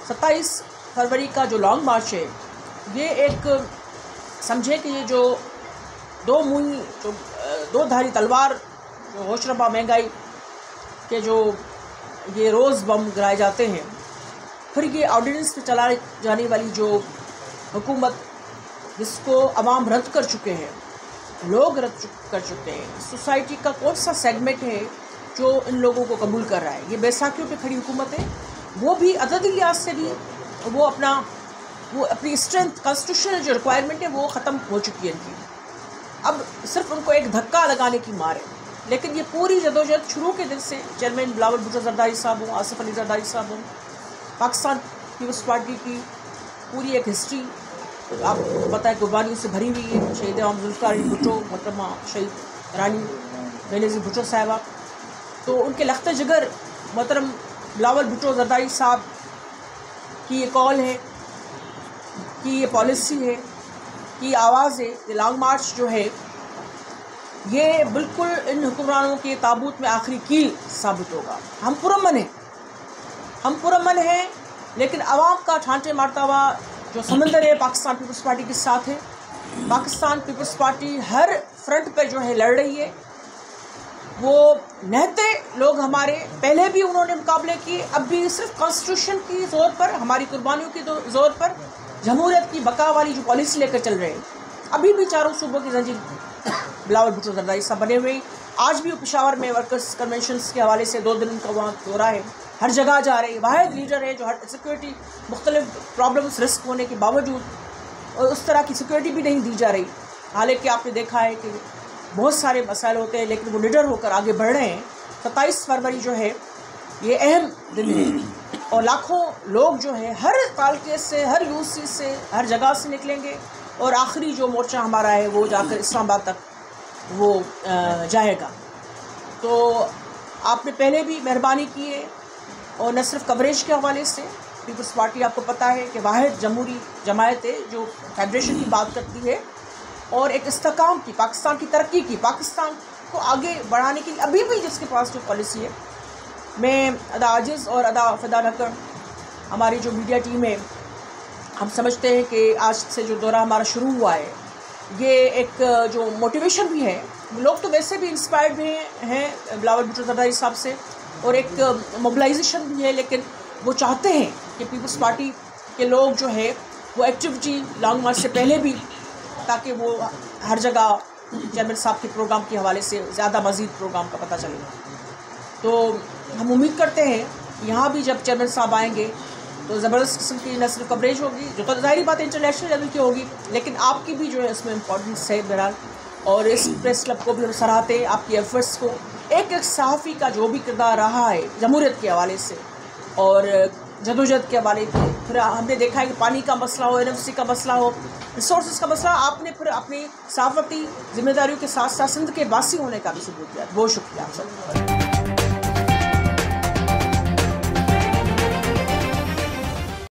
27 फरवरी का जो लॉन्ग मार्च है, ये एक समझे कि ये जो दो धारी तलवार, जो होशरबा महंगाई के जो ये रोज़ बम गिराए जाते हैं, फिर ये ऑर्डिनेंस पे चलाई जाने वाली जो हुकूमत जिसको अवाम रद्द कर चुके हैं, लोग रद्द कर चुके हैं, सोसाइटी का कौन सा सेगमेंट है जो इन लोगों को कबूल कर रहा है? ये बैसाखियों पे खड़ी हुकूमत है, वो भी अददी लिहाज से भी वो अपनी स्ट्रेंथ, कॉन्स्टिट्यूशनल जो रिक्वायरमेंट है वो ख़त्म हो चुकी है इनकी। अब सिर्फ उनको एक धक्का लगाने की मार है। लेकिन ये पूरी जदोजहद शुरू के दिन से चेयरमैन बिलावल भुट्टो जरदारी साहब हों, आसिफ अली जरदारी साहब हों, पाकिस्तान पीपल्स पार्टी की पूरी एक हिस्ट्री आपको पता है कुर्बानियों से भरी हुई है। शहीद आम जुल्फ़िकार अली भुट्टो, मोहतरमा शहीद रानी बेनज़ीर भुट्टो साहिबा, तो उनके लख्त जिगर मोहतरम बिलावल भुट्टो जरदारी साहब की ये कॉल है, कि ये पॉलिसी है, कि आवाज़ है। ये लॉन्ग मार्च जो है ये बिल्कुल इन हुक्मरानों के ताबूत में आखिरी कील साबित होगा। हम पुरअमन हैं, लेकिन आवाम का ठांटे मारता हुआ जो समंदर है पाकिस्तान पीपल्स पार्टी के साथ है। पाकिस्तान पीपल्स पार्टी हर फ्रंट पर जो है लड़ रही है। वो नहते लोग हमारे पहले भी उन्होंने मुकाबले किए, अब भी सिर्फ कॉन्स्टिट्यूशन की ज़ोर पर, हमारी कुर्बानियों की ज़ोर पर जमहूरियत की बका वाली जो पॉलिसी लेकर चल रहे हैं। अभी भी चारों सूबों की जंजीर बिलावल भुट्टो जरदारी साहब बने हुए। आज भी पेशावर में वर्कर्स कन्वेंशंस के हवाले से 2 दिन का वहाँ दौरा है, हर जगह जा रहे हैं। वाहिद लीडर है जो हर सिक्योरिटी मुख्तलिफ प्रॉब्लम्स रिस्क होने के बावजूद और उस तरह की सिक्योरिटी भी नहीं दी जा रही। हालांकि आपने देखा है कि बहुत सारे मसाइल होते हैं, लेकिन वो निडर होकर आगे बढ़ रहे हैं। 27 फरवरी जो है ये अहम दिन है और लाखों लोग जो है हर तालके से, हर यूसी से, हर जगह से निकलेंगे और आखिरी जो मोर्चा हमारा है वो जाकर इस्लामाबाद तक वो जाएगा। तो आपने पहले भी मेहरबानी की है और न सिर्फ कवरेज के हवाले से, पीपल्स पार्टी आपको पता है कि वाहिद जमहूरी जमायत है जो फेडरेशन की बात करती है और एक इस्तेकाम की, पाकिस्तान की तरक्की की, पाकिस्तान को आगे बढ़ाने के लिए अभी भी जिसके पास जो पॉलिसी है। मैं अदा आजिज़ और अदा फ़िदा नकर हमारी जो मीडिया टीम है, हम समझते हैं कि आज से जो दौरा हमारा शुरू हुआ है ये एक जो मोटिवेशन भी है। लोग तो वैसे भी इंस्पायर्ड भी हैं बिलावल भुट्टो जरदारी साहब से और एक मोबिलाइजेशन भी है, लेकिन वो चाहते हैं कि पीपल्स पार्टी के लोग जो है वो एक्टिविटी लॉन्ग मार्च से पहले भी, ताकि वो हर जगह चेयरमैन साहब के प्रोग्राम के हवाले से ज़्यादा मज़ीद प्रोग्राम का पता चले। तो हम उम्मीद करते हैं यहाँ भी जब चेयरमैन साहब आएंगे तो ज़बरदस्त किस्म की न सिर्फ कवरेज होगी, जो तो ज़ाहिर बात है इंटरनेशनल लेवल की होगी, लेकिन आपकी भी जो है इसमें इम्पोर्टेंस है बहरहाल। और इस प्रेस क्लब को भी हम सराहते हैं, आपकी एफर्ट्स को। एक सहाफ़ी का जो भी किरदार रहा है जमहूरियत के हवाले से और जदोजहद के हवाले से, फिर हमने देखा है कि पानी का मसला हो, एनएफसी का मसला हो, रिसोर्स का मसला, आपने फिर अपनी सहाफ़ती जिम्मेदारियों के साथ साथ सिंध के बासी होने का भी सबूत दिया। बहुत शुक्रिया आप सब।